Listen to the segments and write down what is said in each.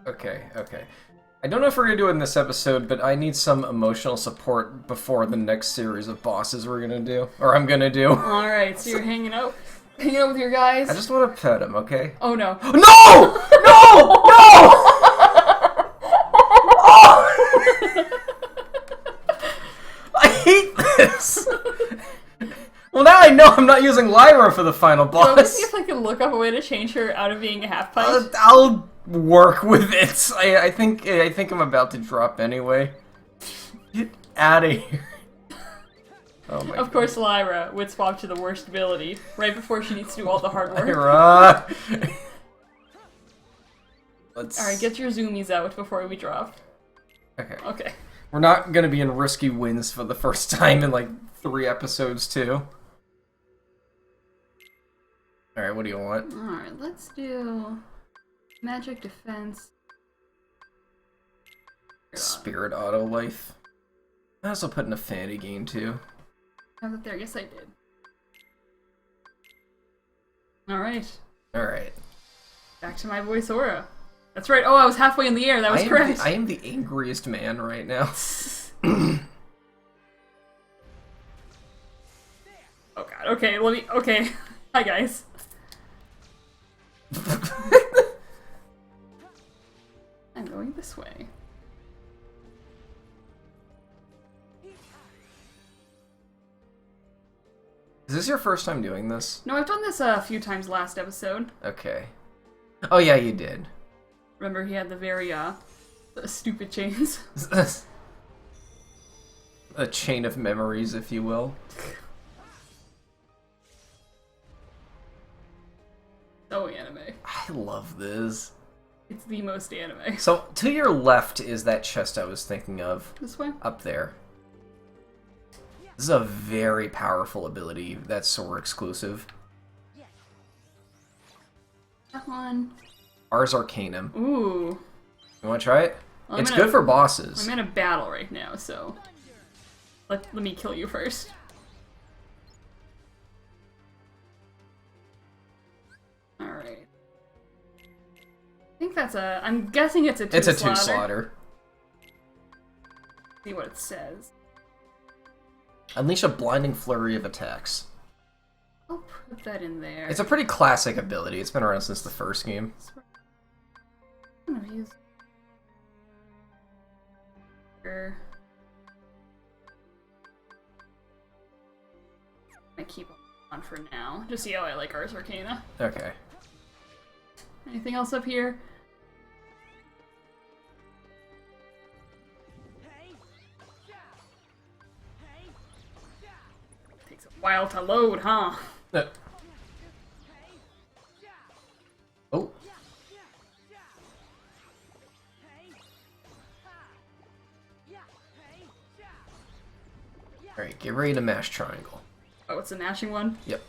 Okay, okay. I don't know if we're gonna do it in this episode, but I need some emotional support before the next series of bosses we're gonna do. Or I'm gonna do. Alright, so you're hanging out with your guys? I just want to pet him, okay? Oh no. No! No! No! I hate this! Well, now I know I'm not using Lyra for the final Let me boss. see if I can look up a way to change her out of being a half pint. I'll work with it. I think I'm about to drop anyway. Get out of here. Oh my Of course, Lyra would swap to the worst ability right before she needs to do all the hard work. Lyra. Let's... Alright, get your zoomies out before we drop. Okay. Okay. We're not gonna be in risky wins for the first time in like 3 episodes too. Alright, what do you want? Alright, let's do magic defense. Spirit auto life. I also put in a Fanny game too. Have it there, yes I did. Alright. Alright. Back to my voice aura. That's right, oh I was halfway in the air, that was correct. I am the angriest man right now. Oh god, okay, okay. Hi guys. I'm going this way. Is this your first time doing this? No, I've done this a few times last episode. Okay. Oh yeah, you did. Remember he had the very, stupid chains. A chain of memories, if you will. So anime. I love this. It's the most anime. So, to your left is that chest I was thinking of. This way? Up there. This is a very powerful ability that's Sora exclusive. That one. Ars Arcanum. Ooh. You wanna try it? Well, It's good for bosses. I'm in a battle right now, so... Let me kill you first. Alright. I think that's a... I'm guessing it's a 2 It's a slaughter. 2 slaughter. See what it says. Unleash a blinding flurry of attacks. I'll put that in there. It's a pretty classic ability. It's been around since the first game. I'm gonna use... I keep on for now. Just see how I like Ars Arcana. Okay. Anything else up here? Takes a while to load, huh? Oh. Alright, get ready to mash triangle. Oh, it's a mashing one? Yep.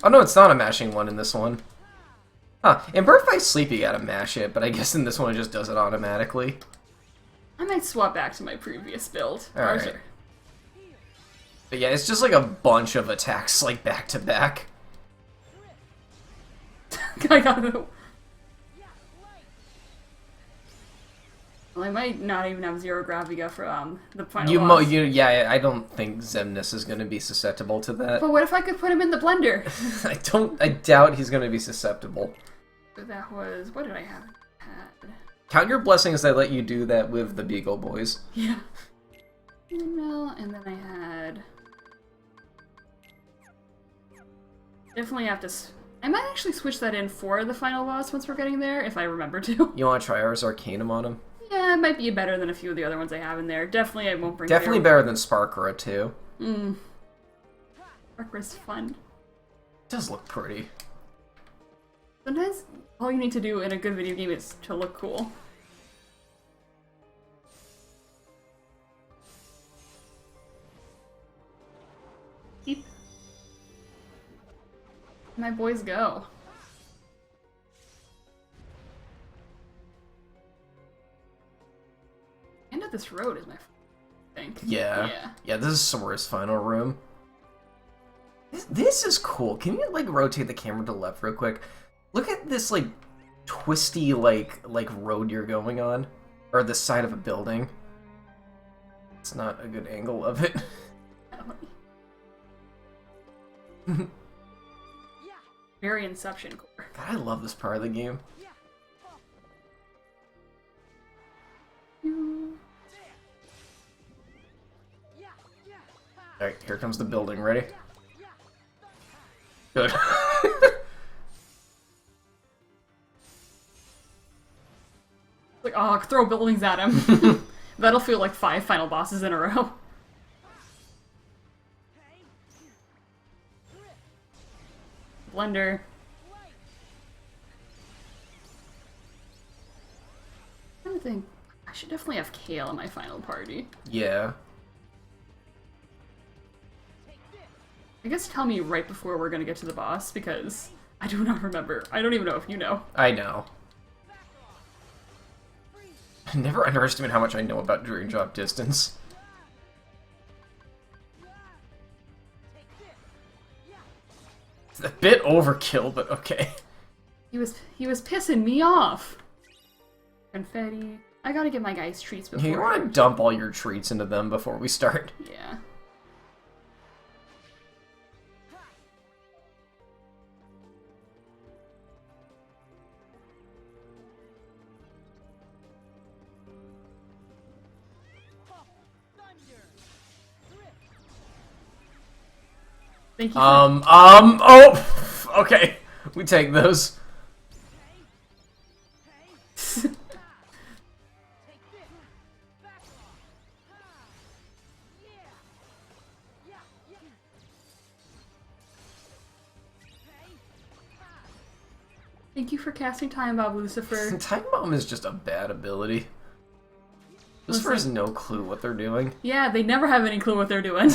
Oh no, it's not a mashing one in this one. Huh, in Birth by Sleep you gotta mash it, but I guess in this one it just does it automatically. I might swap back to my previous build. Alright. But yeah, it's just like a bunch of attacks, like, back to back. I got it. Well, I might not even have Zero Graviga for the final boss. Yeah, I don't think Xemnas is gonna be susceptible to that. But what if I could put him in the blender? I doubt he's gonna be susceptible. That was... What did I have? Count your blessings that let you do that with the Beagle Boys. Yeah. Well, and then I had... Definitely have to... I might actually switch that in for the final boss once we're getting there, if I remember to. You wanna try Ars Arcanum on him? Yeah, it might be better than a few of the other ones I have in there. Definitely I won't bring Definitely better than Sparkra, too. Sparkra's fun. It does look pretty. Sometimes all you need to do in a good video game is to look cool. Keep. My boys go. End of this road is my think. Yeah. Yeah, this is Sora's final room. This is cool. Can you, like, rotate the camera to the left real quick? Look at this, like, twisty like road you're going on, or the side of a building. It's not a good angle of it. Very Inception core. God, I love this part of the game. Alright, here comes the building. Ready? Good. Like, oh, throw buildings at him. That'll feel like 5 final bosses in a row. Blender. I'm trying to think. I should definitely have Kale in my final party. Yeah. I guess tell me right before we're gonna get to the boss, because I do not remember. I don't even know if you know. I know. Never underestimate how much I know about Dream Drop Distance. It's a bit overkill, but okay. He was pissing me off. Confetti. I gotta get my guys treats before. You want to dump all your treats into them before we start. Yeah. Thank you. Oh, okay. We take those. Thank you for casting Time Bomb, Lucifer. Time Bomb is just a bad ability. Lucifer has no clue what they're doing. Yeah, they never have any clue what they're doing.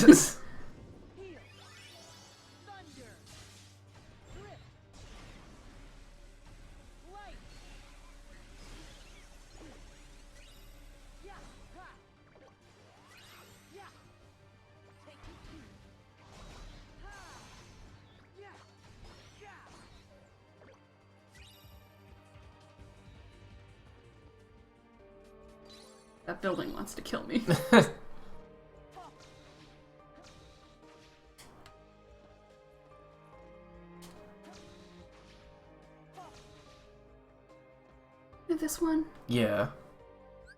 That building wants to kill me. This one? Yeah.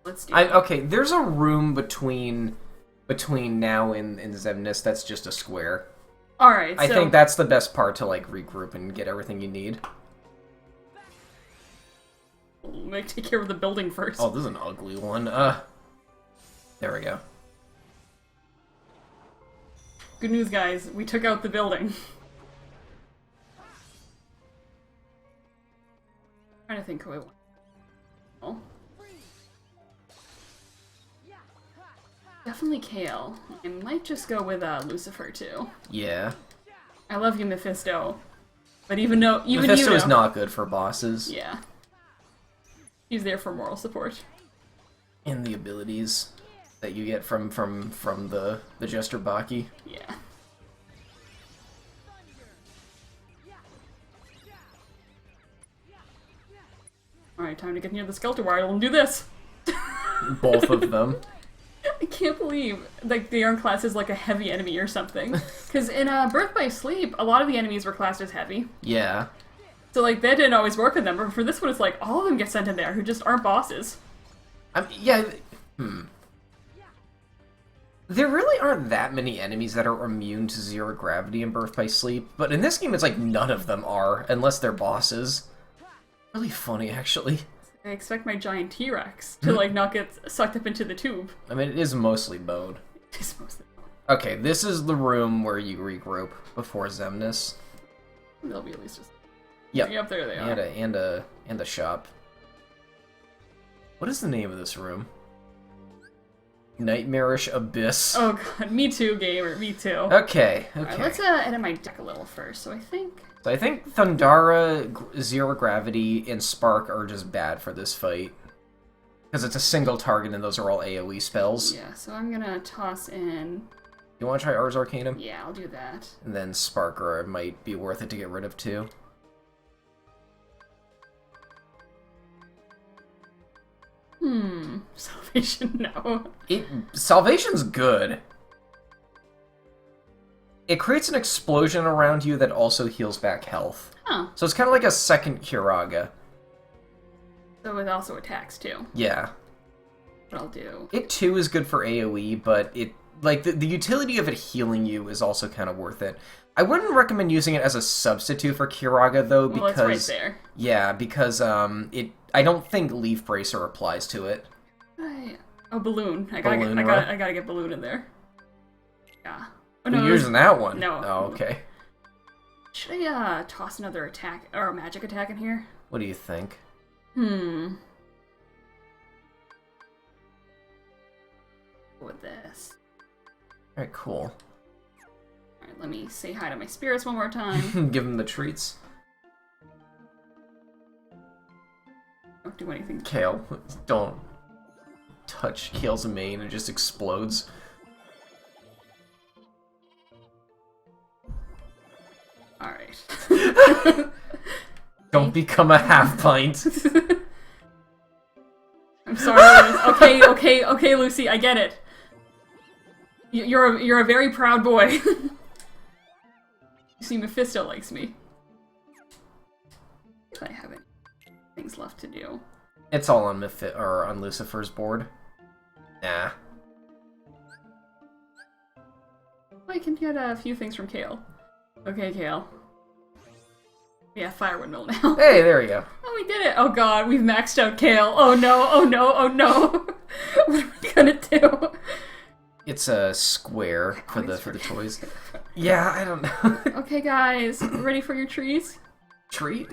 Let's do it. Okay, there's a room between now and Xemnas that's just a square. Alright, so... I think that's the best part to, like, regroup and get everything you need. Take care of the building first. Oh, this is an ugly one. There we go. Good news, guys. We took out the building. Trying to think who I want. Oh. Definitely Kale. I might just go with Lucifer too. Yeah. I love you, Mephisto. But even Mephisto you know, is not good for bosses. Yeah. He's there for moral support. And the abilities that you get from the Jester Baki. Yeah. Alright, time to get near the Skeletor Wire and do this! Both of them. I can't believe like they aren't classed as like a heavy enemy or something. Because in Birth by Sleep, a lot of the enemies were classed as heavy. Yeah. So like that didn't always work with them, but for this one it's like all of them get sent in there who just aren't bosses. Yeah. There really aren't that many enemies that are immune to zero gravity in Birth by Sleep, but in this game it's like none of them are, unless they're bosses. Really funny, actually. I expect my giant T-Rex to like not get sucked up into the tube. I mean, it is mostly bone. It is mostly bone. Okay, this is the room where you regroup before Xemnas. They'll be at least just... Yep. Yep, there they are. And a shop. What is the name of this room? Nightmarish Abyss. Oh god, me too, gamer, me too. Okay, okay. Alright, let's edit my deck a little first. So I think Thundara, Zero Gravity, and Spark are just bad for this fight. Because it's a single target and those are all AoE spells. yeah, so I'm gonna toss in... You want to try Ars Arcanum? Yeah, I'll do that. And then Sparker might be worth it to get rid of too. Salvation, no. Salvation's good. It creates an explosion around you that also heals back health. Huh. So it's kind of like a second Kiraga. So it also attacks too. Yeah. What I'll do. It too is good for AoE, but it like the utility of it healing you is also kind of worth it. I wouldn't recommend using it as a substitute for Kiraga though, because well, it's right there. Yeah, because I don't think Leaf Bracer applies to it. Oh, Balloon. I gotta get Balloon in there. Yeah. Oh, no, you're using that one? No. Oh, okay. Should I toss another attack or a magic attack in here? What do you think? With this. Alright, cool. Alright, let me say hi to my spirits one more time. Give them the treats. Don't do anything. Kale, don't touch Kale's mane, it just explodes. Alright. Don't become a half pint. I'm sorry. Okay, Lucy, I get it. You're a very proud boy. You see, Mephisto likes me. If I have any things left to do. It's all on on Lucifer's board. Nah. I can get a few things from Kale. Okay, Kale. Yeah, Fire Windmill now. Hey, there we go. Oh, we did it! Oh god, we've maxed out Kale. Oh no, oh no, oh no. What are we gonna do? It's a square for the toys. Yeah, I don't know. Okay, guys, ready for your trees? Treat?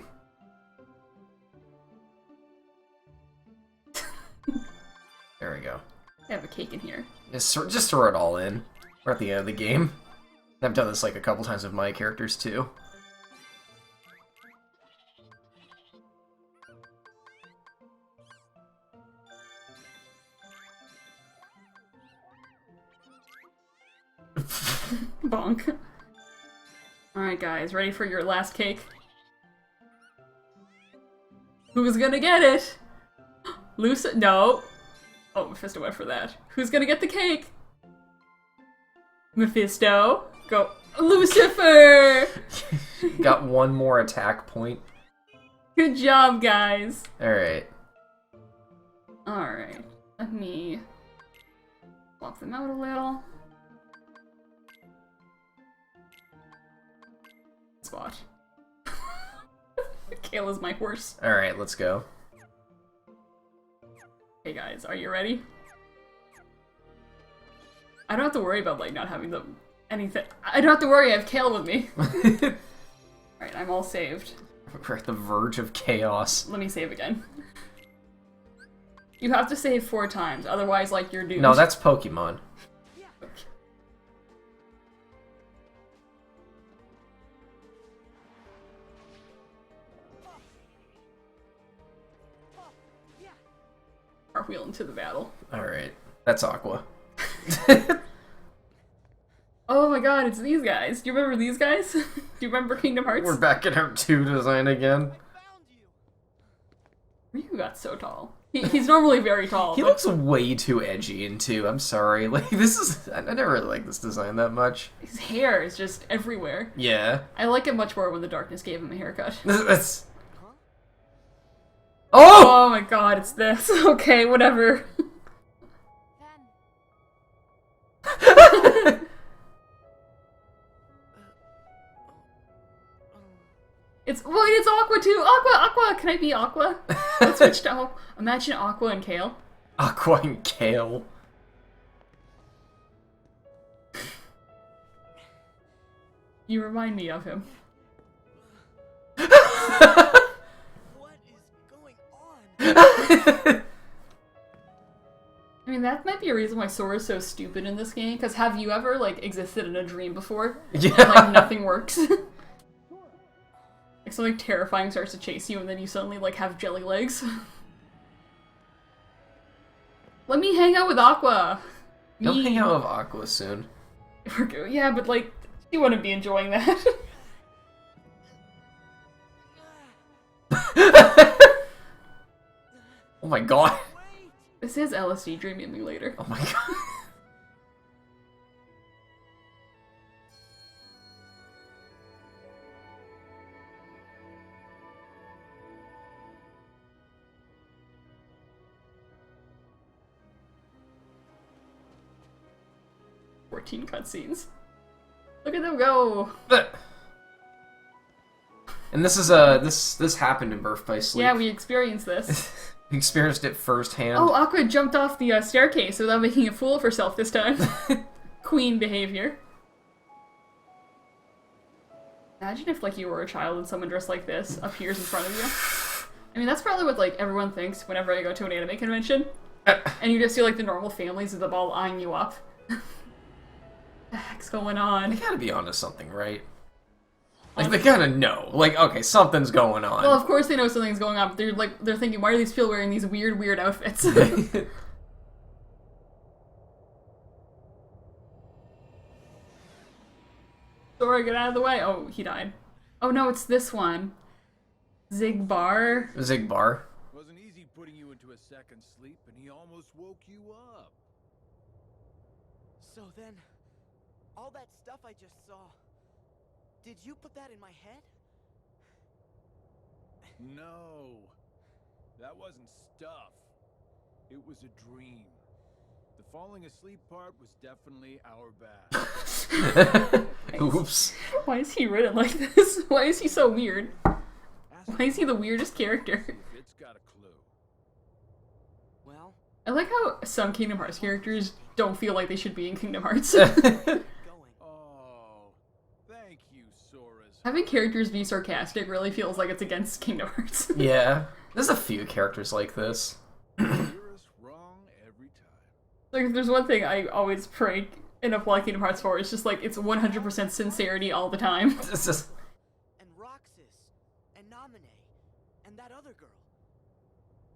There we go. I have a cake in here. Just throw it all in. We're at the end of the game. I've done this like a couple times with my characters too. Bonk. Alright guys, ready for your last cake? Who's gonna get it? Lucy? No. Oh, Mephisto went for that. Who's gonna get the cake? Mephisto? Go. Lucifer! Got one more attack point. Good job, guys. Alright. Alright. Let me swap them out a little. Spot. Kayla's my horse. Alright, let's go. Hey guys, are you ready? I don't have to worry about like not having anything. I don't have to worry, I have Kale with me. Alright, I'm all saved. We're at the verge of chaos. Let me save again. You have to save 4 times, otherwise like you're doomed. No, that's Pokemon. Cartwheel into the battle. Alright. That's Aqua. Oh my god, it's these guys. Do you remember these guys? Do you remember Kingdom Hearts? We're back in our 2 design again. Ryu got so tall. He's normally very tall. He looks way too edgy in 2. I'm sorry. Like, this is... I never really liked this design that much. His hair is just everywhere. Yeah. I like it much more when the darkness gave him a haircut. That's... Oh! Oh my god, it's this. Okay, whatever. It's Aqua too. Aqua. Can I be Aqua? Let's switch to Aqua. Imagine Aqua and Kale. Aqua and Kale. You remind me of him. What is going on? I mean, that might be a reason why Sora's so stupid in this game, because have you ever, like, existed in a dream before? Yeah. And, like, nothing works? Like, something terrifying starts to chase you, and then you suddenly, like, have jelly legs. Let me hang out with Aqua! You'll hang out with Aqua soon. Yeah, but, like, you wouldn't be enjoying that. Oh my god. This is LSD Dream Emulator. Oh my god. Cutscenes. Look at them go! And this is this happened in Birth by Sleep. Yeah, we experienced this. We experienced it firsthand. Oh, Aqua jumped off the staircase without making a fool of herself this time. Queen behavior. Imagine if, like, you were a child and someone dressed like this appears in front of you. I mean, that's probably what, like, everyone thinks whenever I go to an anime convention. And you just see, like, the normal families of them all eyeing you up. What the heck's going on? They gotta be onto something, right? Like, they gotta know. Like, okay, something's going on. Well, of course they know something's going on, but they're thinking, why are these people wearing these weird outfits? Sora, get out of the way. Oh, he died. Oh no, it's this one. Zigbar. Zigbar. Wasn't easy putting you into a second sleep, and he almost woke you up. So then, all that stuff I just saw, did you put that in my head? No, that wasn't stuff. It was a dream. The falling asleep part was definitely our bad. Oops. Why is he written like this? Why is he so weird? Why is he the weirdest character? It's got a clue. Well, I like how some Kingdom Hearts characters don't feel like they should be in Kingdom Hearts. going. Oh, thank you, Sora's. Having characters be sarcastic really feels like it's against Kingdom Hearts. Yeah. There's a few characters like this. You're us wrong every time. Like, if there's one thing I always pray and apply Kingdom Hearts for, it's just like, it's 100% sincerity all the time. It's just... And Roxas, and Naminé, and that other girl.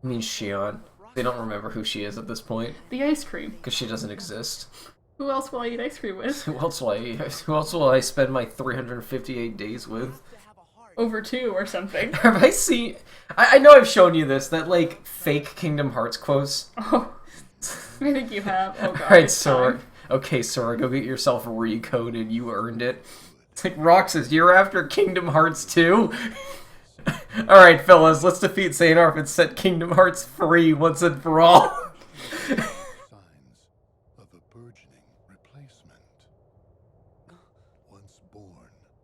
I mean, Shion. They don't remember who she is at this point. The ice cream. Because she doesn't exist. Who else will I eat ice cream with? Who else will I spend my 358 days with? To have a heart. Over 2 or something. Have I seen... I know I've shown you this, that, like, fake Kingdom Hearts quotes. Oh, I think you have. Oh god. Alright, it's Sora. time. Okay, Sora, go get yourself recoded. You earned it. It's like, Roxas, you're after Kingdom Hearts 2? Alright, fellas, let's defeat Xehanort and set Kingdom Hearts free once and for all. Signs of a burgeoning replacement. Once born,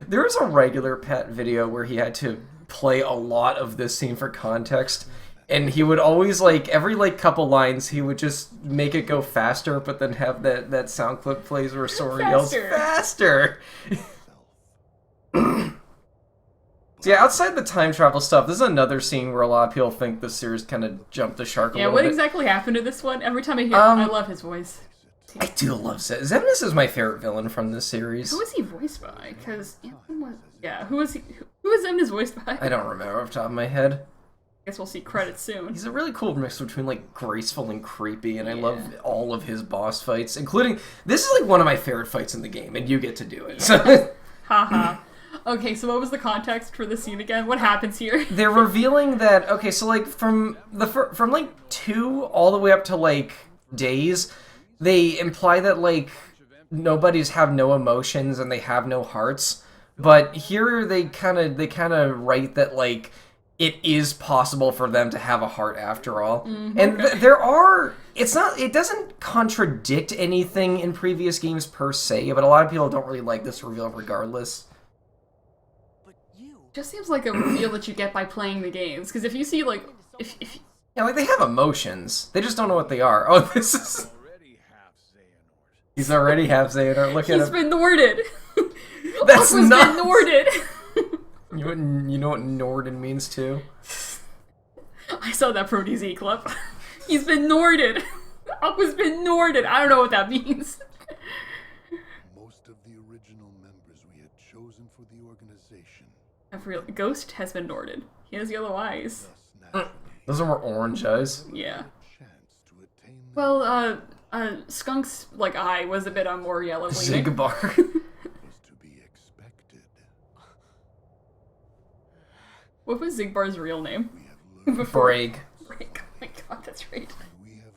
There was a regular Pat video where he had to play a lot of this scene for context, and he would always, like, every, like, couple lines, he would just make it go faster, but then have that sound clip plays where Sora yells, Faster. faster! So yeah, outside the time travel stuff, this is another scene where a lot of people think the series kind of jumped the shark a Yeah, little what bit. exactly happened to this one? Every time I hear I love his voice. I do love Xemnas is my favorite villain from this series. Who was he voiced by? Because who was he? Who was Xemnas voiced by? I don't remember off the top of my head. Guess we'll see credits soon. He's a really cool mix between, like, graceful and creepy, and I love Yeah. all of his boss fights, including... This is, like, one of my favorite fights in the game, and you get to do it. So Haha. Okay, so what was the context for this scene again? What happens here? they're revealing that... Okay, so, like, from like, 2 all the way up to, like, days, they imply that, like, nobodies have no emotions and they have no hearts. But here they kind of write that, like, it is possible for them to have a heart after all. And there are... It doesn't contradict anything in previous games per se, but a lot of people don't really like this reveal regardless. But you. Just seems like a reveal that you get by playing the games. Because if you see, like, if Yeah, like, they have emotions. They just don't know what they are. Oh, this is... Already half Xehanort. He's already half Xehanort. Look at he's him. been Norded. That's Aqua's not- been Norded. You know what Norden means, too? I saw that Pro DZ clip. He's been Norded. Aqua's been Norded. I don't know what that means. most of the original members we had chosen for the organization, Ghost has been Norded. He has yellow eyes. thus naturally Those are more orange eyes. Yeah. had a chance to attain the Well, Skunk's, like, eye was a bit on more yellow leaning. Zigbar. was to be expected. What was Zigbar's real name? We have learned Braig. Break. Oh my god, that's right. we have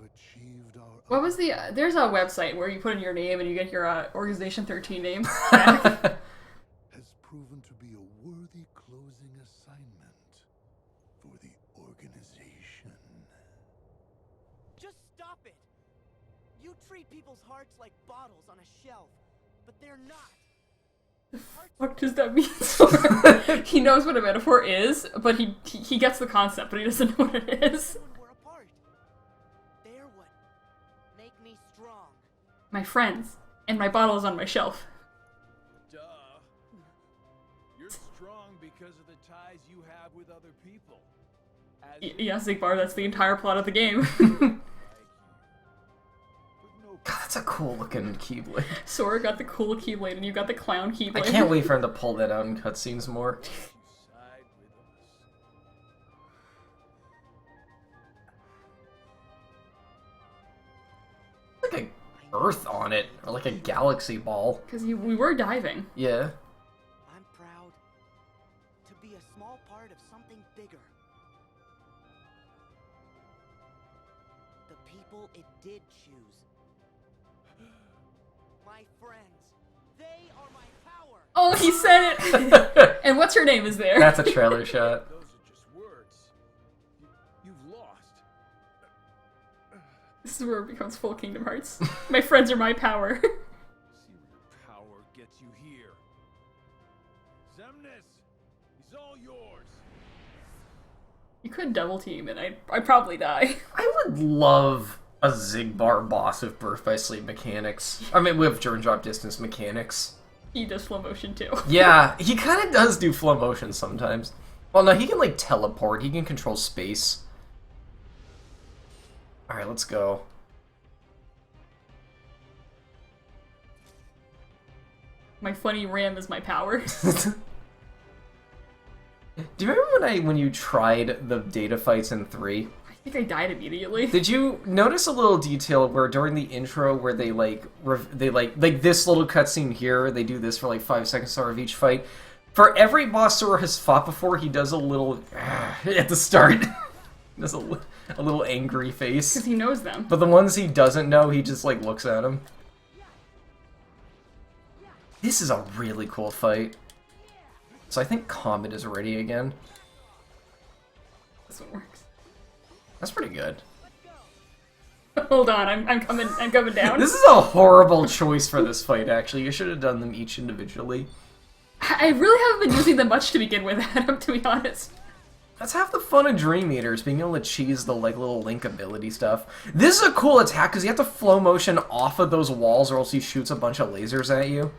What was the? There's a website where you put in your name and you get your Organization 13 name back. has proven to be a worthy closing assignment for the organization. Just stop it! You treat people's hearts like bottles on a shelf, but they're not. What does that mean? He knows what a metaphor is, but he gets the concept, but he doesn't know what it is. When we're apart, they're what make me strong. My friends and my bottles on my shelf. Duh. You're strong because of the ties you have with other people. As Yeah, Zigbar, that's the entire plot of the game. like you. But no God, that's a cool looking Keyblade. Sora got the cool Keyblade, and you got the clown I Keyblade. can't wait for him to pull that out in cutscenes more. you side with us. Like a Earth on it, or like a galaxy ball. Because we were diving. Yeah. I'm proud to be a small part of something bigger. The people it did choose. My friends. They are my power. Oh, he said it! And what's her name is there? That's a trailer shot. Those are just words. You've lost. This is where it becomes full Kingdom Hearts. My friends are my power. See where your power gets you here. Xemnas, he's all yours. You could double team, and I'd probably die. I would love a Zigbar boss with Birth by Sleep mechanics. I mean, with Turn Drop Distance mechanics. He does slow motion too. Yeah, he kind of does do flow motion sometimes. Well, no, he can, like, teleport. He can control space. Alright, let's go. My funny ram is my power. Do you remember when you tried the data fights in 3? I think I died immediately. Did you notice a little detail where during the intro where they like this little cutscene here, they do this for like 5 seconds start of each fight. For every boss Sora has fought before, he does a little at the start. Does a little angry face. Because he knows them. But the ones he doesn't know, he just like looks at him. This is a really cool fight. So I think Comet is ready again. This one works. That's pretty good. Hold on, I'm coming down. This is a horrible choice for this fight, actually. You should have done them each individually. I really haven't been using them much to begin with, Adam, to be honest. That's half the fun of Dream Eaters, being able to cheese the like little Link ability stuff. This is a cool attack because you have to flow motion off of those walls or else he shoots a bunch of lasers at you.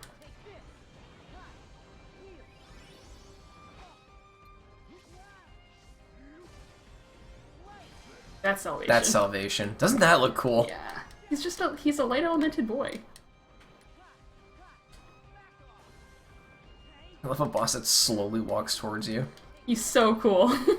That's salvation. That's Salvation. Doesn't that look cool? Yeah. He's a light elemented boy. I love a boss that slowly walks towards you. He's so cool. And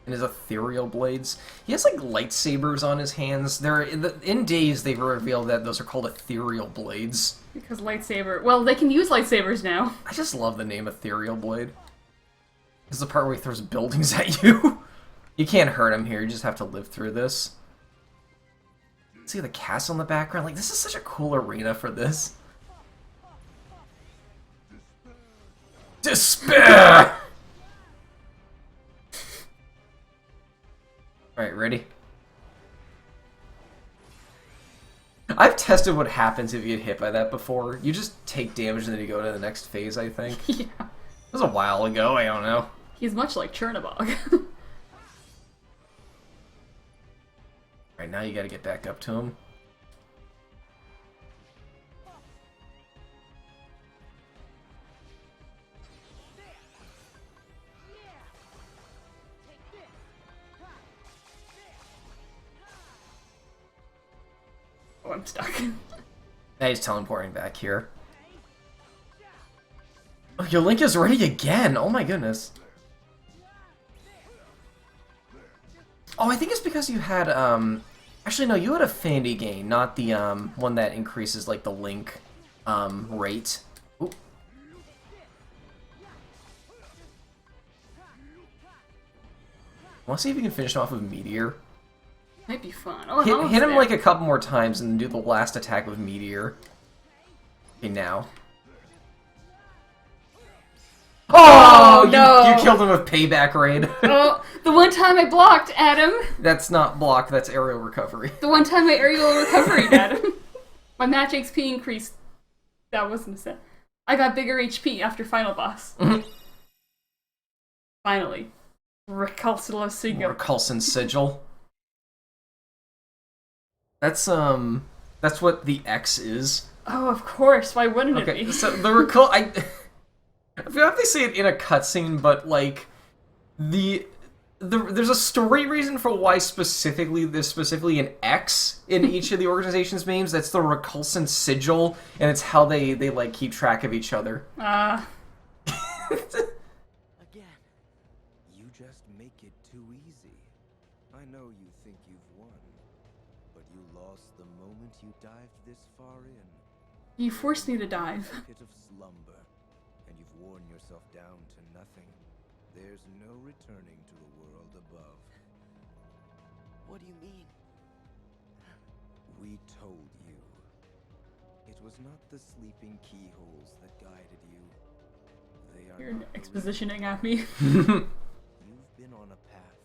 his ethereal blades. He has like lightsabers on his hands. In Days they revealed that those are called ethereal blades. Because lightsaber. Well, they can use lightsabers now. I just love the name Ethereal Blade. This is the part where he throws buildings at you. You can't hurt him here, you just have to live through this. See the castle in the background? Like, this is such a cool arena for this. Despair! Alright, ready? I've tested what happens if you get hit by that before. You just take damage and then you go to the next phase, I think. Yeah. It was a while ago, I don't know. He's much like Chernobog. Right now you gotta get back up to him. Oh, I'm stuck. Now he's teleporting back here. Oh, your Link is ready again! Oh my goodness. Oh, I think it's because you had, actually, no, you had Affinity Gain, not the, one that increases, like, the Link, rate. Ooh. Want to see if you can finish him off with Meteor? Might be fun. Oh, I'm Hit almost him there. like a couple more times and then do the last attack with Meteor. Okay, now. Oh, no. You killed him with Payback Raid. Oh, the one time I blocked, Adam. That's not block, that's aerial recovery. The one time I aerial recovery, Adam. My match XP increased. That wasn't a set. I got bigger HP after final boss. Finally. Recalcitous Sigil. Recalcent Sigil. That's what the X is. Oh, of course. Why wouldn't it Okay, be? so the recall I forgot if they say it in a cutscene, but like there's a story reason for why there's specifically an X in each of the organization's names. That's the Recalcent Sigil, and it's how they like keep track of each other. Again. You just make it too easy. I know you think you've won, but you lost the moment you dived this far in. You forced me to dive. Pit of slumber, and you've worn yourself down to nothing. There's no returning to the world above. What do you mean? We told you. It was not the sleeping keyholes that guided you. They are You're not the expositioning at me. You've been on a path.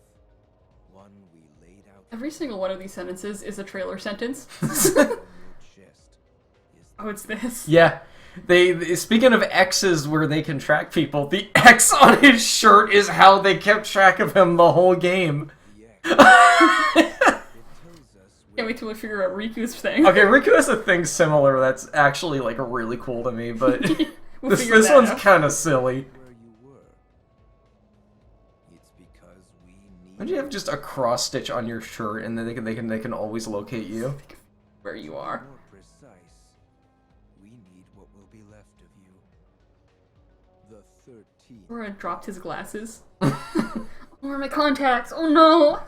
One we laid out. Every single one of these sentences is a trailer sentence. on your chest is Oh, it's this. Yeah. Speaking of X's where they can track people, the X on his shirt is how they kept track of him the whole game. the X. It tells us Can't wait till we figure out Riku's thing. Okay, Riku has a thing similar that's actually like really cool to me, but We'll this figure that one's out. kind of silly. where you were. It's because we need. Why do you have just a cross stitch on your shirt and then they can always locate you? Where you are. More precise, we need what will be left of you. The 13th. Laura dropped his glasses. Where are my contacts? Oh no!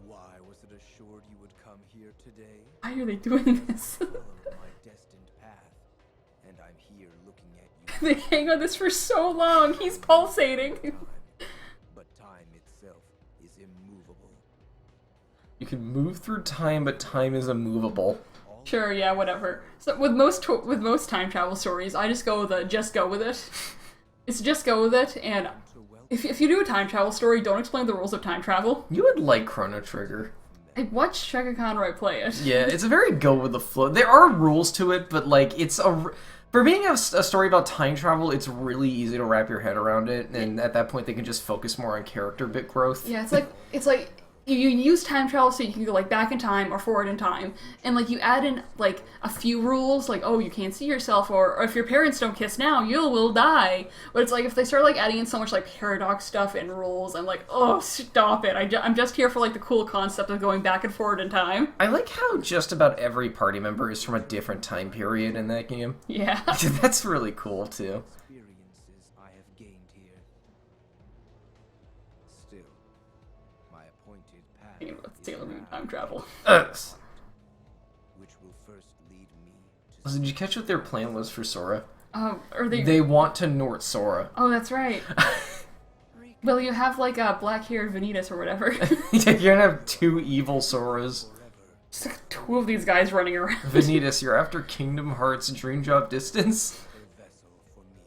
Why was it assured you would come here today? Why are they doing this? Follow my destined path, and I'm here looking at you. They hang on this for so long. He's pulsating. But time itself is immovable. You can move through time, but time is immovable. Sure, yeah, whatever. So with most time travel stories, I just go with it. Just go with it. It's just go with it, and if you do a time travel story, don't explain the rules of time travel. You would like Chrono Trigger. I watched Shaka Conroy play it. Yeah, it's a very go with the flow. There are rules to it, but like for being a story about time travel, it's really easy to wrap your head around it, and at that point they can just focus more on character bit growth. Yeah, it's like you use time travel so you can go like back in time or forward in time, and like you add in like a few rules, like oh you can't see yourself, or if your parents don't kiss now you will die. But it's like if they start like adding in so much like paradox stuff and rules, I'm like oh stop it. I'm just here for like the cool concept of going back and forward in time. I like how just about every party member is from a different time period in that game. Yeah. That's really cool too. Experiences I have gained here. Still, my appointed path Thinking about is Sailor Moon now, time travel. which will first lead me to So did you catch what their plan was for Sora? Or They want to Nort Sora. Oh, that's right. Well, you have like a black-haired Vanitas or whatever. You're gonna have two evil Soras. Just like two of these guys running around. Vanitas, you're after Kingdom Hearts Dream Drop Distance? a vessel for me.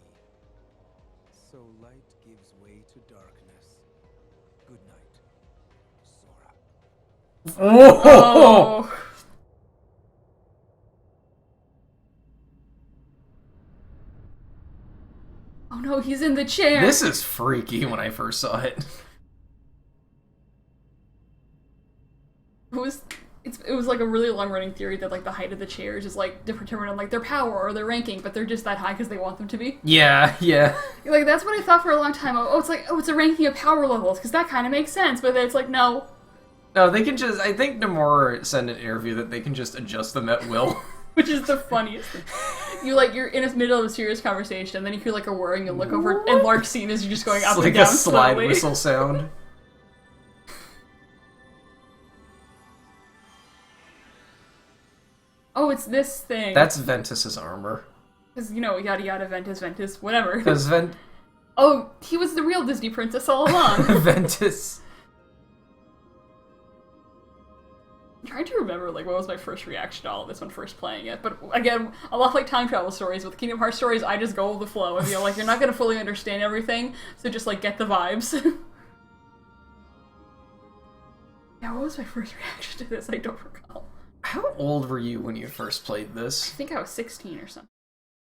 So light gives way to darkness. Good night, Sora. Whoa! Oh. Oh no, he's in the chair. This is freaky when I first saw it. It was like a really long running theory that like the height of the chairs is like determined on like their power or their ranking, but they're just that high because they want them to be. Yeah, yeah. Like that's what I thought for a long time. Oh, it's a ranking of power levels because that kind of makes sense. But it's like no. No, they can just. I think Nomura said in an interview that they can just adjust them at will. Which is the funniest thing. You're in the middle of a serious conversation, and then you hear like a whir, and you look over, and Lark's scene is you just going up It's like and down a slide slowly. whistle sound. Oh, it's this thing. That's Ventus's armor. Because, yada yada, Ventus, whatever. Because Oh, he was the real Disney princess all along. Ventus. I'm trying to remember, like, what was my first reaction to all of this when first playing it. But again, a lot like time travel stories, with Kingdom Hearts stories, I just go with the flow. I feel like you're not going to fully understand everything, so just, like, get the vibes. Yeah, what was my first reaction to this? I don't recall. How old were you when you first played I this? think I was 16 or something.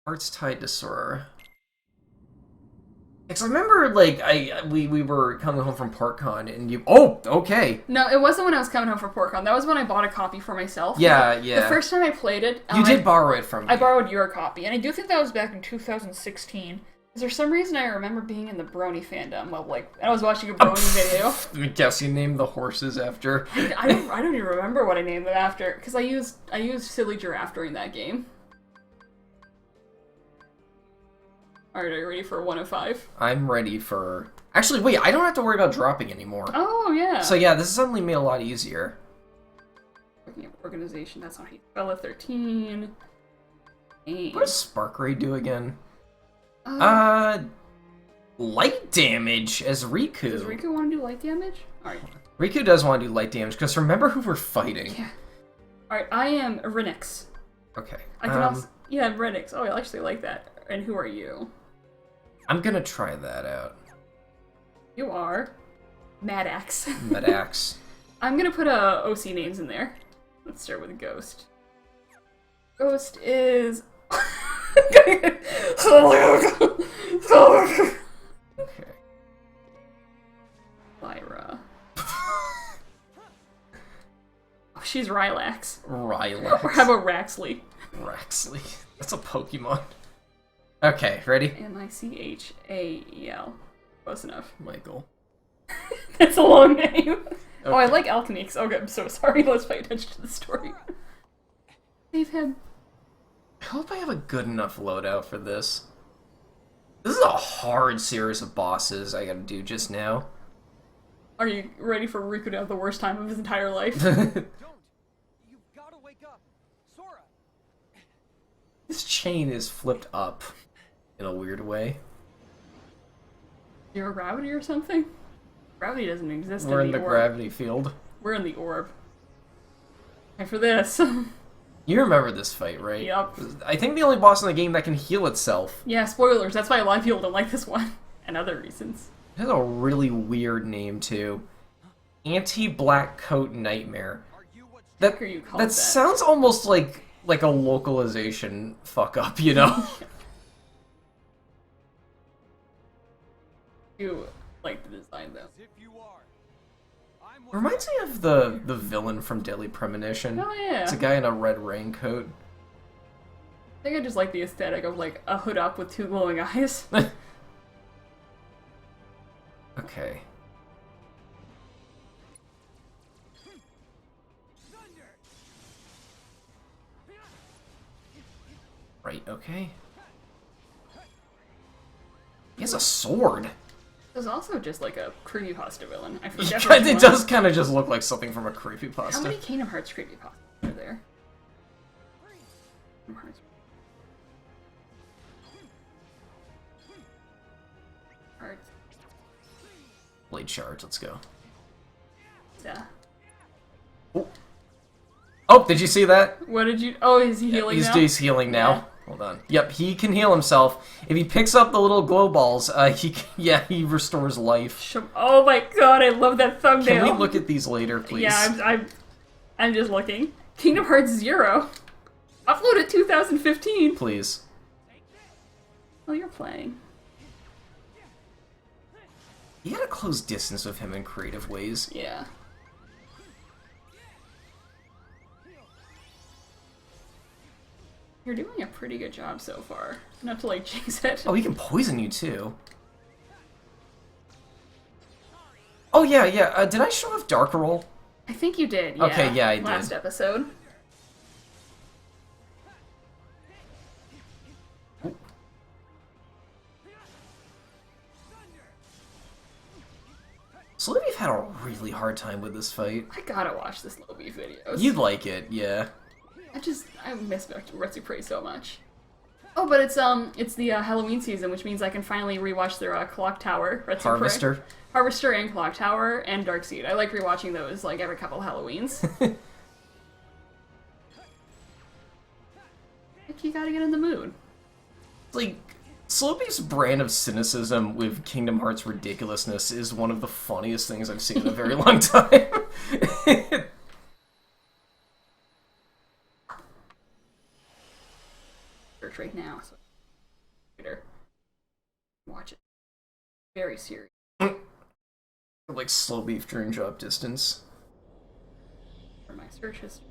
Hearts tied to Sora. Because I remember, like, we were coming home from PortCon, and you... Oh, okay. No, it wasn't when I was coming home from PortCon. That was when I bought a copy for myself. Yeah, The yeah. first time I played it... You did borrow it from me. I borrowed your copy, and I do think that was back in 2016. Is there some reason I remember being in the Brony fandom of, like... I was watching a Brony video. I guess you named the horses after... I don't even remember what I named them after, because I used Silly Giraffe during that game. Alright, are you ready for 105? I'm ready for... Actually, wait, I don't have to worry about dropping anymore. Oh, yeah. So yeah, this has suddenly made it a lot easier. Looking at organization, that's not Bella 13. Aim. What does Spark Ray do again? Light damage as Riku. Does Riku want to do light damage? Alright. Riku does want to do light damage, because remember who we're fighting. Yeah. Alright, I am Renix. Okay. I can also... Yeah, Renix. Oh, I actually like that. And who are you? I'm gonna try that out. You are... Madax. Medax. I'm gonna put OC names in there. Let's start with Ghost. Ghost is... Okay. Lyra. Oh, she's Rylax. Rylax. Or how about Raxley? Raxley. That's a Pokemon. Okay, ready? Michael. Close enough. Michael. That's a long name. Okay. Oh, I like Alchemix. Okay, I'm so sorry. Let's pay attention to the story. Save him. I hope I have a good enough loadout for this. This is a hard series of bosses I gotta do just now. Are you ready for Riku to have the worst time of his entire life? Don't! You've gotta wake up! Sora! This chain is flipped up in a weird way. Zero gravity or something? Gravity doesn't exist We're in the orb. gravity field. We're in the orb. And for this. You remember this fight, right? Yup. I think the only boss in the game that can heal itself. Yeah, spoilers. That's why a lot of people don't like this one. And other reasons. It has a really weird name, too. Anti-Black Coat Nightmare. What are you called That sounds almost like a localization fuck-up, you know? You like the design, though. As if you are. I'm what Reminds me of the villain from Deadly Premonition. Oh, yeah. It's a guy in a red raincoat. I think I just like the aesthetic of, like, a hood up with two glowing eyes. Okay. Right, okay. He has a sword. There's also just, like, a creepypasta villain. I forget which It one. does kind of just look like something from a How creepypasta. many Kingdom Hearts creepypastas are there? Kingdom Hearts. Hearts. Blade charge, let's go. Yeah. Oh, did you see that? What did you... Oh, is he healing now? He's healing now. Yeah. Hold on. Yep, he can heal himself. If he picks up the little glow balls, he restores life. Oh my god, I love that thumbnail. Can we look at these later, please? Yeah, I'm just looking. Kingdom Hearts 0. Uploaded 2015. Please. Oh, you're playing. You gotta close distance with him in creative ways. Yeah. You're doing a pretty good job so far. Not to, like, jinx it. Oh, he can poison you, too. Oh, yeah, yeah. Did I show off Dark Roll? I think you did, yeah. Okay, yeah, I did. Last episode. Slowly've had a really hard time with this fight. I gotta watch the Slow Beef videos. You'd like it, yeah. I miss Retsu Prey so much. Oh, but it's the Halloween season, which means I can finally rewatch their Clock Tower. Harvester. Harvester and Clock Tower and Darkseid. I like rewatching those like every couple Halloweens. Like, you gotta get in the mood. Like, Slowbeef's brand of cynicism with Kingdom Hearts ridiculousness is one of the funniest things I've seen in a very long time. Search right now. So later. Watch it. Very serious. Like Slowbeef during drop distance. For my search history.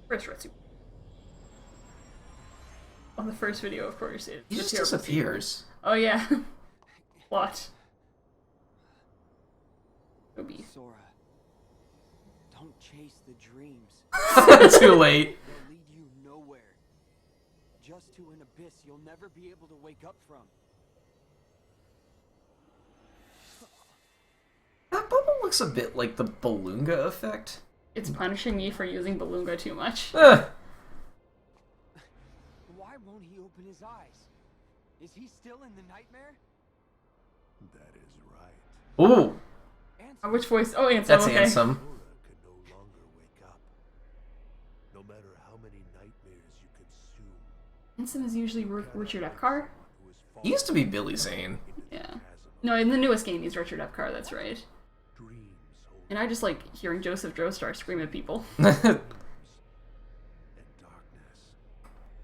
First Retsu. On the first video, of course, it's He the just terrible disappears. secret. Oh yeah. Plot. Obi. Sora, don't chase the dreams. Too late. They'll lead you nowhere. Just to an abyss you'll never be able to wake up from. That bubble looks a bit like the Balloonga effect. It's punishing me for using Balloonga too much. Ugh. Why won't he open his eyes? Is he still in the nightmare? That is right. Ooh, Answer. Which voice? Oh, Ansem, that's okay. Ansem. Sora can no longer wake up. No matter how many nightmares you consume. Ansem is usually Richard Epcar? Who is He used to be Billy Zane. Yeah. chasm No, in the newest game, he's Richard Epcar, that's right. dreams hold And I just like hearing Joseph Joestar scream at people. and darkness.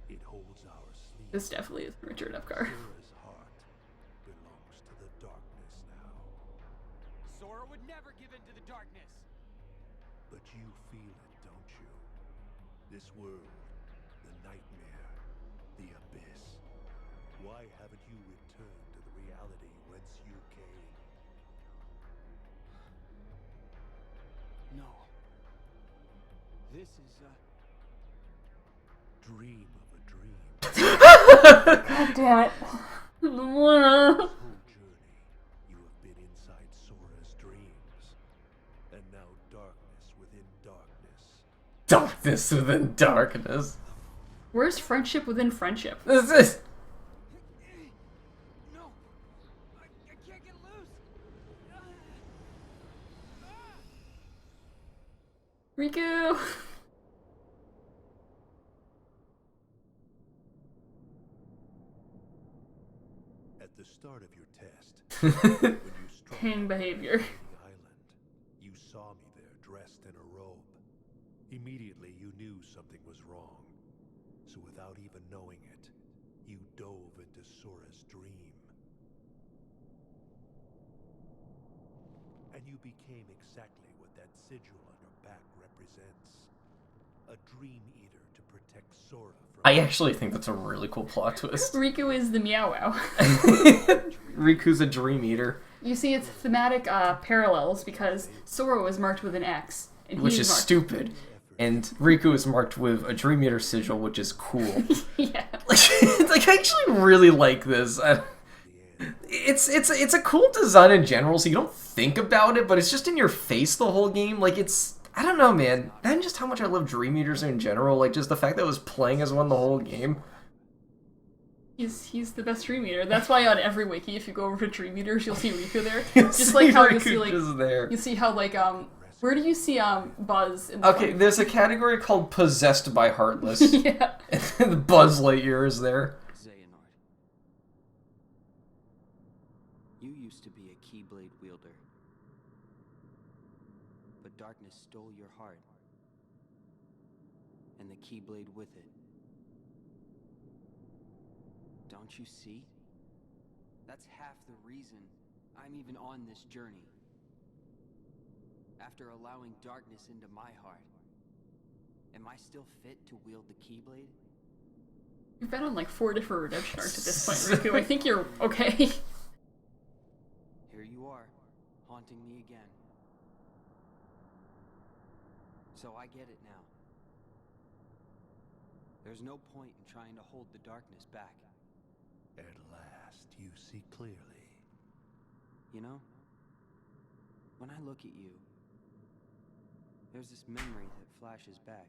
It holds our sleep. This definitely is Richard Epcar. Sora's heart belongs to the darkness now. Sora would never give in to the darkness. But you feel it, don't you? This world, the nightmare, the abyss. Why haven't you returned to the reality whence you came? No. This is Dream of a dream. God damn it. This whole journey, you have been inside Sora's dreams. And now darkness within darkness. Darkness within darkness. Where's friendship within friendship? This is. no. I can't get loose. Riku! At the start of your test, when you struck Pain behavior. the island, you saw me there dressed in a robe. Immediately you knew something was wrong. So without even knowing it, you dove into Sora's dream. And you became exactly what that sigil on your back represents. A dream eater to protect Sora from I actually think that's a really cool plot twist. Riku is the Meow Wow. Riku's a dream eater, You see, it's thematic parallels because Sora was marked with an X. And which he's is marked... stupid. And Riku is marked with a Dream Eater sigil, which is cool. Yeah. Like, I actually really like this. It's a cool design in general, so you don't think about it, but it's just in your face the whole game. Like, it's, I don't know, man. Not just how much I love Dream Eaters in general, like, just the fact that it was playing as one the whole game. He's the best Dream Eater. That's why on every wiki, if you go over to Dream Eaters, you'll see Riku there. You'll Just see like how you Riku see, like, just there. you see how, like, where do you see, Buzz in the Okay, there's a category called Possessed by Heartless. Yeah. And Buzz Lightyear is there. Xehanort. You used to be a Keyblade wielder. But darkness stole your heart. And the Keyblade with it. Don't you see? That's half the reason I'm even on this journey. After allowing darkness into my heart, am I still fit to wield the Keyblade? You've been on like 4 different redemption arcs at this point, Riku. I think you're okay. Here you are, haunting me again. So I get it now. There's no point in trying to hold the darkness back. At last, you see clearly. You know, when I look at you, there's this memory that flashes back.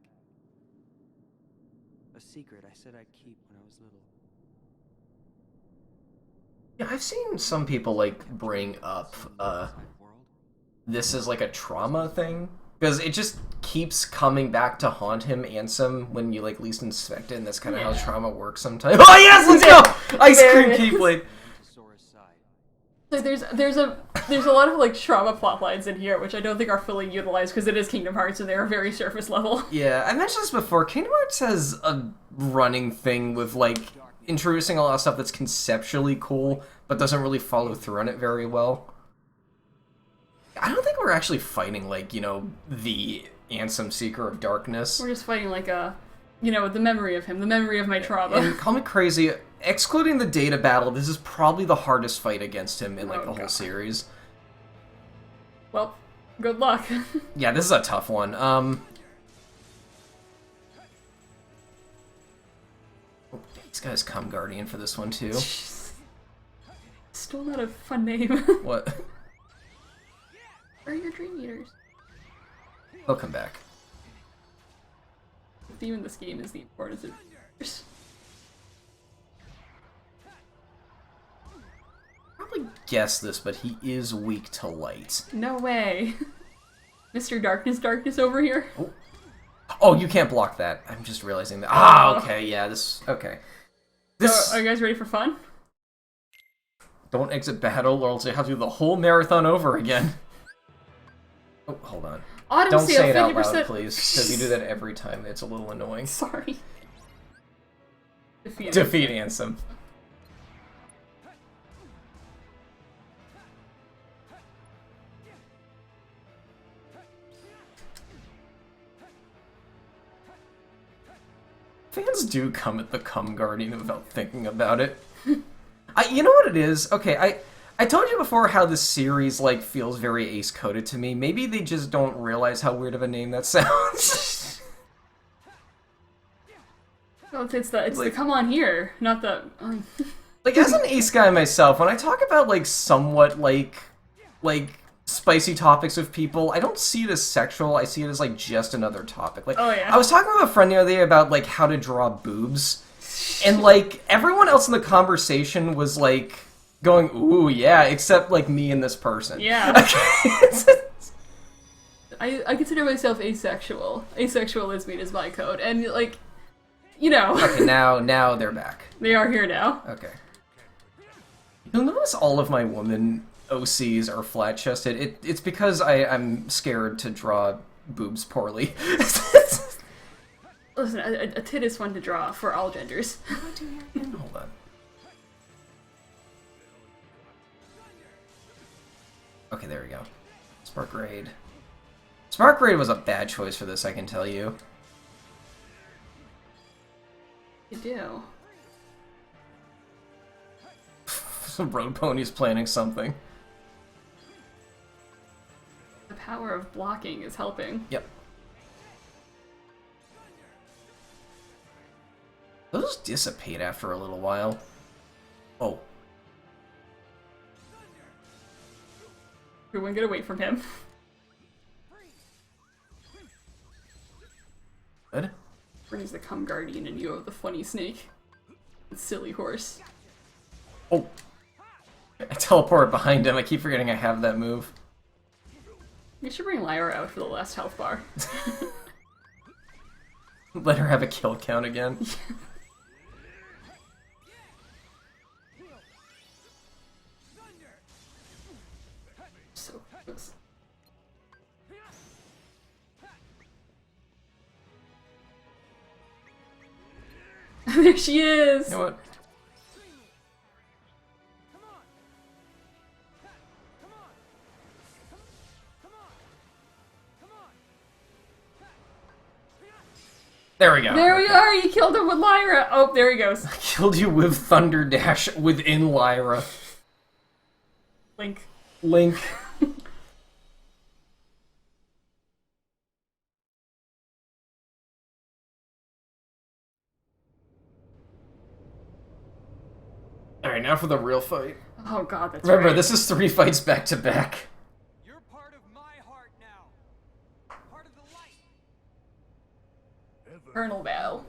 A secret I said I'd keep when I was little. Yeah, I've seen some people like bring up Outside world. this is like a trauma thing because it just keeps coming back to haunt him, Ansem, when you like least inspect it, and that's kind of how Yeah. trauma works sometimes. Oh yes, let's go! Ice There cream it is. Keyblade. To Sora's side. So there's a lot of like trauma plot lines in here, which I don't think are fully utilized because it is Kingdom Hearts and they are very surface level. Yeah, I mentioned this before. Kingdom Hearts has a running thing with like introducing a lot of stuff that's conceptually cool, but doesn't really follow through on it very well. I don't think we're actually fighting like, you know, the Ansem Seeker of Darkness. We're just fighting like a, you know, the memory of him, the memory of my trauma. And call me crazy, excluding the data battle, this is probably the hardest fight against him in like Oh, the whole God. series. Well, good luck. Yeah, this is a tough one. He's got his Cum Guardian for this one too. Still not a fun name. What? Where are your Dream Eaters? They'll come back. The theme in this game is the importance of eaters. Probably guess this, but he is weak to light. No way. Mr. Darkness over here? Oh, you can't block that. I'm just realizing that. Ah, okay, yeah, this... Okay. This... So, are you guys ready for fun? Don't exit battle, or else you have to do the whole marathon over again. Oh, hold on. Autumn Don't sale, say it out 50%. loud, please, because you do that every time. It's a little annoying. Sorry. Defeated. Defeat Ansem. Fans do come at the Cum Guardian without thinking about it. You know what it is? Okay, I told you before how this series like feels very ace coded to me. Maybe they just don't realize how weird of a name that sounds. Well, it's the Like- come on here, not the. Like as an ace guy myself, when I talk about like somewhat like spicy topics with people, I don't see it as sexual. I see it as like just another topic. Like Oh, yeah. I was talking with a friend the other day about like how to draw boobs, and like everyone else in the conversation was like going, "Ooh, yeah," except like me and this person. Yeah. Okay. I consider myself asexual. Asexual lesbian is my code, and like, you know, Okay, now they're back. they are here now. Okay. You'll notice all of my woman OCs are flat-chested. It's because I'm scared to draw boobs poorly. Listen, a tit is fun to draw for all genders. Hold on. Okay, there we go. Spark Raid. Spark Raid was a bad choice for this, I can tell you. You do. Some road pony's planning something. The power of blocking is helping. Yep. Those dissipate after a little while. Oh. Everyone get away from him. Good. Brings the cum guardian and you have the funny snake. The silly horse. Oh. I teleport behind him. I keep forgetting I have that move. You should bring Lyra out for the last health bar. Let her have a kill count again. So close. There she is! You know what? There we go. There we Okay. are! You killed him with Lyra! Oh, there he goes. Killed you with Thunder Dash within Lyra. Link. Link. Alright, now for the real fight. Oh god, that's Remember, right. this is 3 fights back to back. You're part of my heart now. Part of the light. Colonel Battle.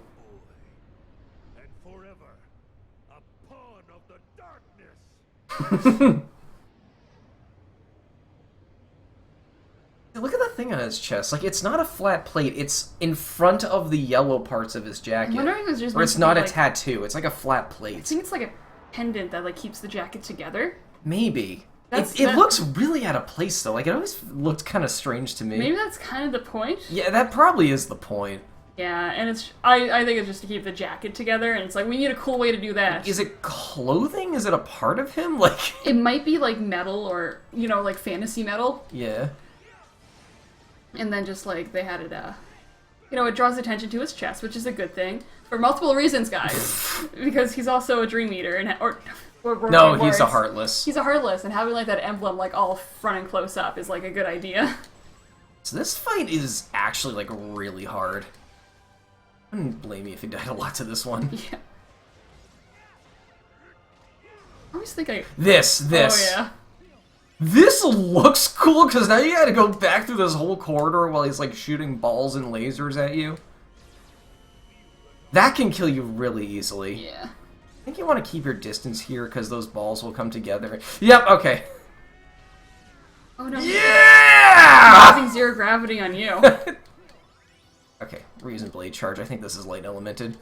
Look at the thing on his chest. Like, it's not a flat plate. It's in front of the yellow parts of his jacket. I'm wondering if it's just or meant it's to not be, a like- tattoo. It's like a flat I plate. think it's like a pendant that like keeps the jacket together. Maybe. That's- It that- looks really out of place, though. Like, it always looked kind of strange to me. Maybe that's kind of the point. Yeah, that probably is the point. Yeah, and it's I think it's just to keep the jacket together, and it's like we need a cool way to do that. Is it clothing? Is it a part of him? Like, It might be like metal or like fantasy metal, yeah. and then just like they had it it draws attention to his chest, which is a good thing for multiple reasons, guys. Because he's also a dream eater, and No, he's a Heartless. He's a Heartless, and having like that emblem like all front and close up is like a good idea. So this fight is actually, like, really hard. I wouldn't blame me if he died a lot to this one. Yeah. I always think This. Oh yeah. This looks cool, because now you gotta go back through this whole corridor while he's, like, shooting balls and lasers at you. That can kill you really easily. Yeah. I think you want to keep your distance here, because those balls will come together. Yep, okay. Oh no. Yeah! Using zero gravity on you. Okay, reason blade charge. I think this is light elemented.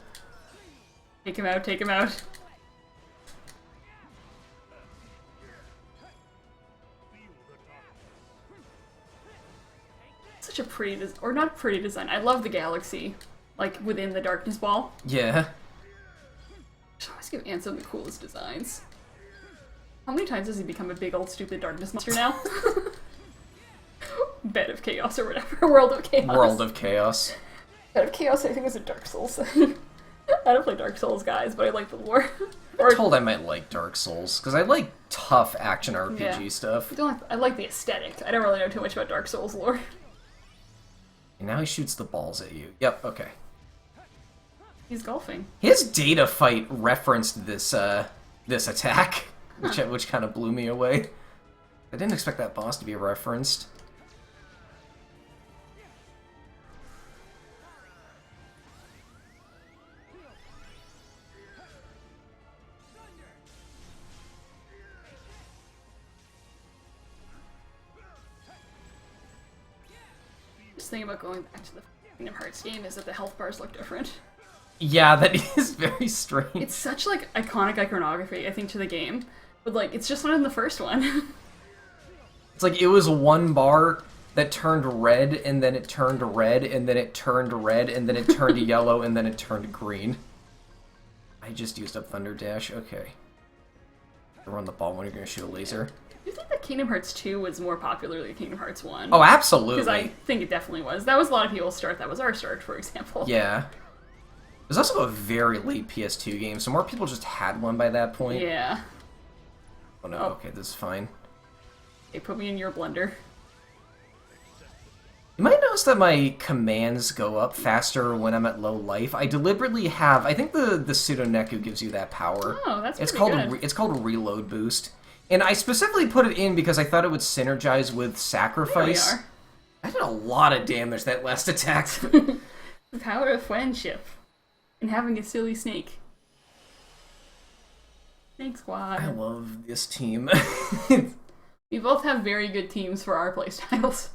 Take him out, take him out. Such a pretty or not pretty design. I love the galaxy, like within the darkness ball. Yeah. I always give Ansem the coolest designs. How many times has he become a big old stupid darkness monster now? Bed of Chaos or whatever. World of Chaos. World of Chaos. Bed of Chaos I think is a Dark Souls thing. I don't play Dark Souls, guys, but I like the lore. I told I might like Dark Souls, because I like tough action RPG Yeah. stuff. I like the aesthetic. I don't really know too much about Dark Souls lore. And now he shoots the balls at you. Yep, okay. He's golfing. His data fight referenced this this attack, which kind of blew me away. I didn't expect that boss to be referenced. Just thing about going back to the Kingdom Hearts game is that the health bars look different. Yeah, that is very strange. It's such like iconic iconography, I think, to the game, but like it's just not in the first one. It's like it was one bar that turned red, and then it turned red, and then it turned red, and then it turned yellow, and then it turned green. I just used up Thunder Dash. Okay. Run the ball when you're gonna shoot a laser. Do you think that Kingdom Hearts 2 was more popular than Kingdom Hearts 1? Oh, absolutely. Because I think it definitely was. That was a lot of people's start. That was our start, for example. Yeah. It was also a very late PS2 game, so more people just had one by that point. Yeah. Oh no, Oh. okay, this is fine. They put me in your blender. You might notice that my commands go up faster when I'm at low life. I deliberately have... I think the Pseudo Neku gives you that power. Oh, that's It's pretty called good. it's called Reload Boost. And I specifically put it in because I thought it would synergize with Sacrifice. There I did a lot of damage that last attack. we are. The power of friendship. And having a silly snake. Snake Squad. I love this team. We both have very good teams for our playstyles.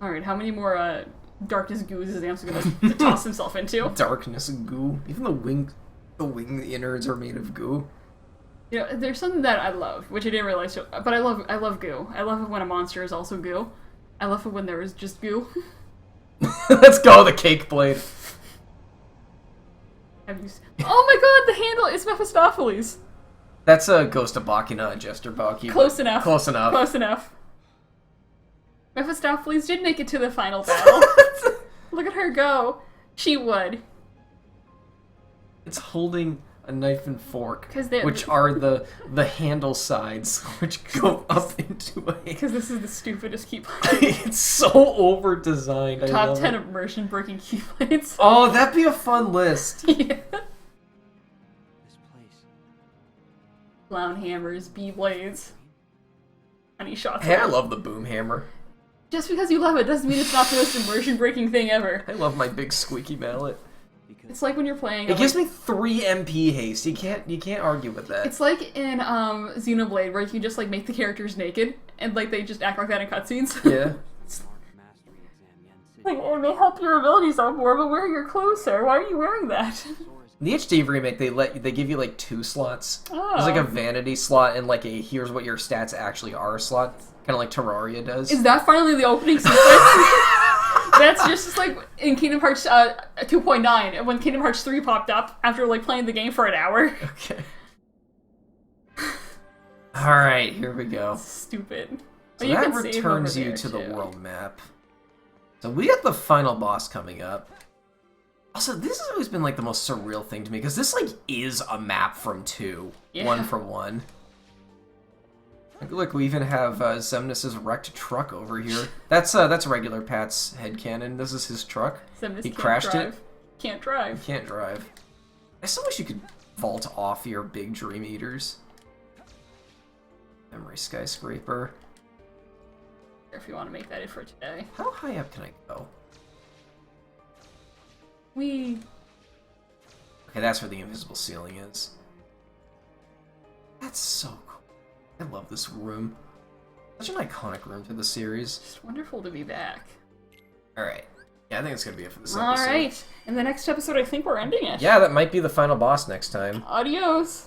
Alright, how many more darkness goos is Amsa gonna toss himself into? Darkness and goo. Even the wing innards are made of goo. You know, there's something that I love, which I didn't realize, but I love goo. I love it when a monster is also goo. I love it when there is just goo. Let's go, the cake blade. Have you? Oh my god, the handle is Mephistopheles. That's a Ghost of Bakina and Jester Baki. Close enough. Close enough. Close enough. Mephistopheles did make it to the final battle. Look at her go. She would. It's holding a knife and fork, 'Cause they're- which are the handle sides, which go up into a... Because this is the stupidest keyblade. It's so over-designed. I Top love 10 it. immersion breaking keyblades. Oh, that'd be a fun list. Yeah. This place. Clown hammers, B-blades. Honey shots. Hey, I love the boom hammer. Just because you love it doesn't mean it's not the most immersion breaking thing ever. I love my big squeaky mallet. Because It's like when you're playing. It gives me 3 MP haste. You can't argue with that. It's like in Xenoblade where you can just like make the characters naked and like they just act like that in cutscenes. Yeah. Mastery exam, Like, it may help your abilities out more, but wear your clothes, sir. Why are you wearing that? The HD remake, they give you like 2 slots. Oh. There's like a vanity slot and like a here's what your stats actually are slot, kind of like Terraria does. Is that finally the opening sequence? That's just like in Kingdom Hearts 2.9, when Kingdom Hearts 3 popped up after like playing the game for an hour. Okay. All right, here we go. Stupid. So But you that can save returns over you there, to the too. world map. So we got the final boss coming up. Also, this has always been like the most surreal thing to me because this like is a map from 2, Yeah. 1 for 1. Look, we even have Xemnas' wrecked truck over here. That's regular Pat's headcanon. This is his truck. Xemnas He can't crashed drive. it. Can't drive. Can't drive. I still wish you could vault off your big Dream Eaters. Memory skyscraper. If you want to make that it for today. How high up can I go? We. Okay, that's where the invisible ceiling is. That's so cool. I love this room. Such an iconic room to the series. It's wonderful to be back. Alright. Yeah, I think it's gonna be it for this episode. Alright. In the next episode, I think we're ending it. Yeah, that might be the final boss next time. Adios.